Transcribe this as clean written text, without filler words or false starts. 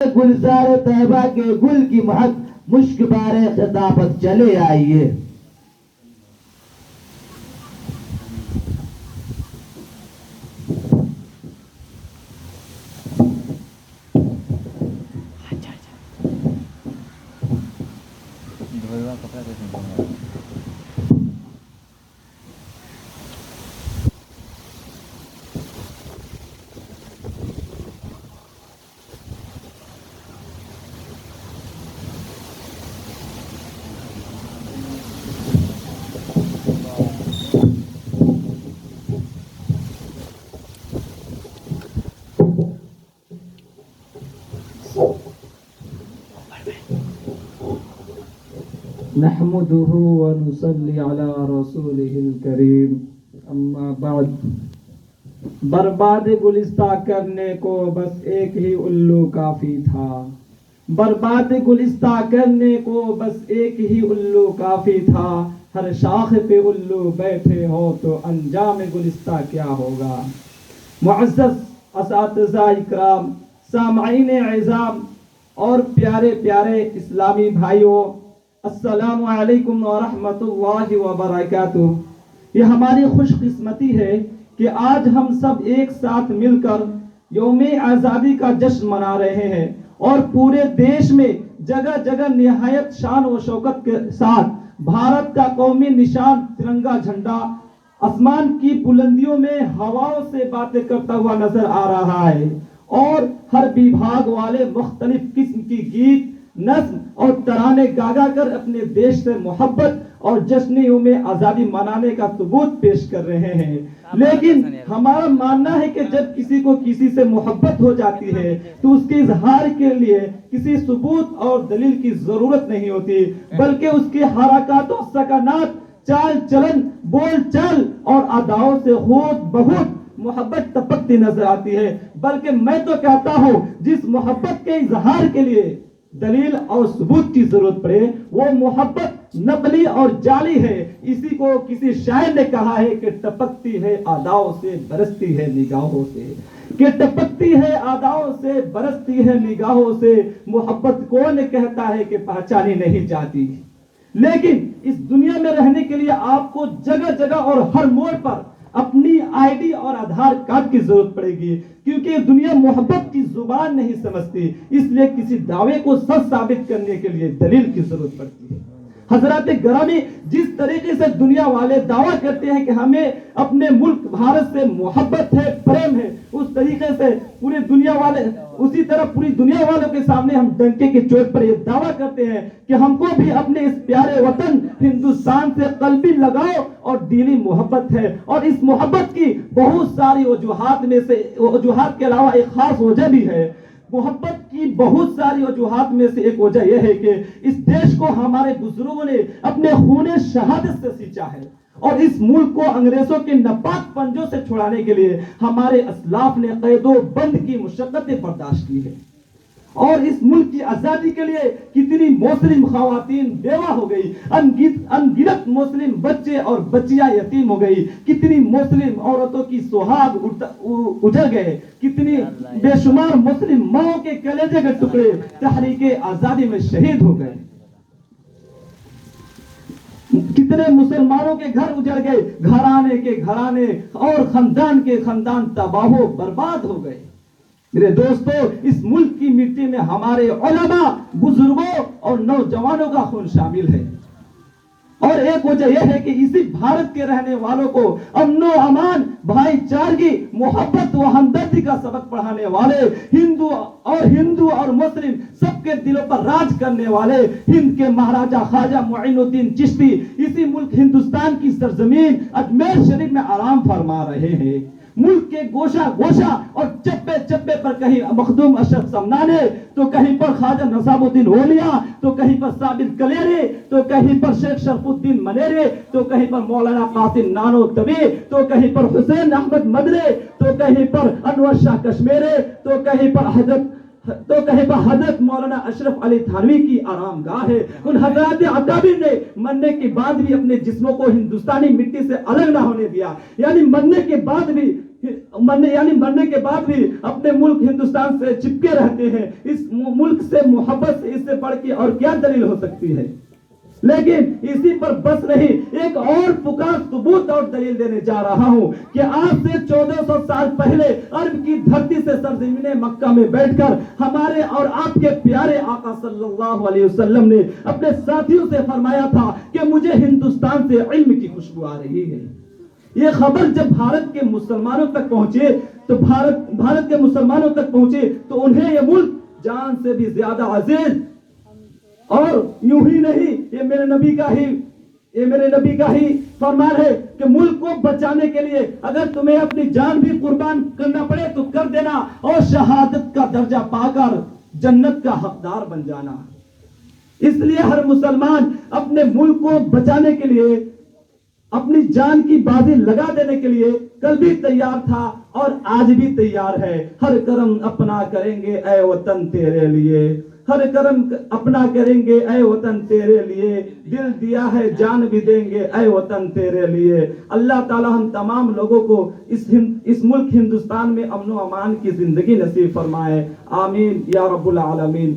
گلزار طیبہ کے گل کی مہک مشک بارے خطابت چلے آئیے. نحمده ونصلي على رسوله الكريم اما بعد. برباد گلستہ کرنے کو بس ایک ہی الو کافی تھا. برباد گلستہ کرنے کو بس ایک ہی الو کافی تھا. ہر شاخ پہ الو بیٹھے ہو تو انجام گلستہ کیا ہوگا. معزز اساتذہ اکرام، سامعین اعظام اور پیارے پیارے اسلامی بھائیوں، السلام علیکم ورحمۃ اللہ وبرکاتہ. یہ ہماری خوش قسمتی ہے کہ آج ہم سب ایک ساتھ مل کر یوم آزادی کا جشن منا رہے ہیں اور پورے دیش میں جگہ جگہ نہایت شان و شوکت کے ساتھ بھارت کا قومی نشان ترنگا جھنڈا آسمان کی بلندیوں میں ہواؤں سے باتیں کرتا ہوا نظر آ رہا ہے، اور ہر وبھاگ والے مختلف قسم کی گیت، نظم اور ترانے گا گا کر اپنے دیش سے محبت اور جشن یوم آزادی منانے کا ثبوت پیش کر رہے ہیں. لیکن ہمارا ماننا ہے کہ جب کسی کو کسی سے محبت ہو جاتی ہے تو اس کے اظہار کے لیے کسی ثبوت اور دلیل کی ضرورت نہیں ہوتی، بلکہ اس کے حرکات و سکنات، چال چلن، بول چال اور اداؤں سے خود بخود محبت ٹپکتی نظر آتی ہے. بلکہ میں تو کہتا ہوں جس محبت کے اظہار کے لیے دلیل اور ثبوت کی ضرورت پڑے وہ محبت نقلی اور جعلی ہے. اسی کو کسی شاعر نے کہا ہے کہ ٹپکتی ہے اداؤں سے برستی ہے نگاہوں سے، کہ ٹپکتی ہے اداؤں سے برستی ہے نگاہوں سے. محبت کون کہتا ہے کہ پہچانی نہیں جاتی. لیکن اس دنیا میں رہنے کے لیے آپ کو جگہ جگہ اور ہر موڑ پر اپنی آئی ڈی اور آدھار کارڈ کی ضرورت پڑے گی، کیونکہ دنیا محبت کی زبان نہیں سمجھتی. اس لیے کسی دعوے کو سچ ثابت کرنے کے لیے دلیل کی ضرورت پڑتی ہے. حضرات گرامی، جس طریقے سے دنیا والے دعویٰ کرتے ہیں کہ ہمیں اپنے ملک بھارت سے محبت ہے، پریم ہے، اس طریقے سے پوری دنیا والے، اسی طرح پوری دنیا والوں کے سامنے ہم ڈنکے کی چوٹ پر یہ دعویٰ کرتے ہیں کہ ہم کو بھی اپنے اس پیارے وطن ہندوستان سے قلبی لگاؤ اور دلی محبت ہے. اور اس محبت کی بہت ساری وجوہات میں سے، وجوہات کے علاوہ ایک خاص وجہ بھی ہے. محبت کی بہت ساری وجوہات میں سے ایک وجہ یہ ہے کہ اس دیش کو ہمارے بزرگوں نے اپنے خون شہادت سے سینچا ہے، اور اس ملک کو انگریزوں کے ناپاک پنجوں سے چھڑانے کے لیے ہمارے اسلاف نے قید و بند کی مشقتیں برداشت کی ہے. اور اس ملک کی آزادی کے لیے کتنی مسلم خواتین بیوہ ہو گئی، انگنت مسلم بچے اور بچیاں یتیم ہو گئی، کتنی مسلم عورتوں کی سہاگ اجڑ گئے، کتنی بے شمار مسلم ماؤں کے کلیجے کے ٹکڑے تحریک آزادی میں شہید ہو گئے، کتنے مسلمانوں کے گھر اجڑ گئے، گھرانے کے گھرانے اور خاندان کے خاندان تباہ و برباد ہو گئے. میرے دوستو، اس ملک کی مٹی میں ہمارے علماء، بزرگوں اور نوجوانوں کا خون شامل ہے. اور ایک وجہ یہ ہے کہ اسی بھارت کے رہنے والوں کو امن و امان، بھائی چارگی، محبت و ہمدردی کا سبق پڑھانے والے، ہندو اور مسلم سب کے دلوں پر راج کرنے والے ہند کے مہاراجہ خواجہ معین الدین چشتی اسی ملک ہندوستان کی سرزمین اجمیر شریف میں آرام فرما رہے ہیں. ملک کے گوشہ گوشہ اور چپے چپے پر کہیں مخدوم اشرف سمنانے، تو کہیں پر خواجہ نصاب الدین اولیا، تو کہیں پر ثابت کلیرے، تو کہیں پر شیخ شرف الدین منیرے، تو کہیں پر مولانا قاسم نانوتوی، تو کہیں پر حسین احمد مدرے، تو کہیں پر انور شاہ کشمیرے، تو کہیں پر حضرت مولانا اشرف علی تھانوی کی آرام گاہ ہے. ان حضرات اکابر نے مرنے کے بعد بھی اپنے جسموں کو ہندوستانی مٹی سے الگ نہ ہونے دیا، یعنی مرنے کے بعد بھی مرنے کے بعد بھی اپنے ملک ہندوستان سے چپکے رہتے ہیں. اس ملک سے محبت سے اس سے بڑھ کے اور کیا دلیل ہو سکتی ہے؟ لیکن اسی پر بس نہیں، ایک اور پختہ ثبوت اور دلیل دینے جا رہا ہوں کہ آج سے 1400 سال پہلے عرب کی دھرتی سے سرزمین مکہ میں بیٹھ کر ہمارے اور آپ کے پیارے آقا صلی اللہ علیہ وسلم نے اپنے ساتھیوں سے فرمایا تھا کہ مجھے ہندوستان سے علم کی خوشبو آ رہی ہے. یہ خبر جب بھارت کے مسلمانوں تک پہنچے تو بھارت کے مسلمانوں تک پہنچے تو انہیں یہ ملک جان سے بھی زیادہ عزیز، اور یوں ہی نہیں، یہ میرے نبی کا ہی فرمان ہے کہ ملک کو بچانے کے لیے اگر تمہیں اپنی جان بھی قربان کرنا پڑے تو کر دینا، اور شہادت کا درجہ پا کر جنت کا حقدار بن جانا. اس لیے ہر مسلمان اپنے ملک کو بچانے کے لیے اپنی جان کی بازی لگا دینے کے لیے کل بھی تیار تھا اور آج بھی تیار ہے. ہر کرم اپنا کریں گے اے وطن تیرے لیے، ہر کرم اپنا کریں گے اے وطن تیرے لیے، دل دیا ہے جان بھی دیں گے اے وطن تیرے لیے. اللہ تعالی ہم تمام لوگوں کو اس ملک ہندوستان میں امن و امان کی زندگی نصیب فرمائے. آمین یا رب العالمین.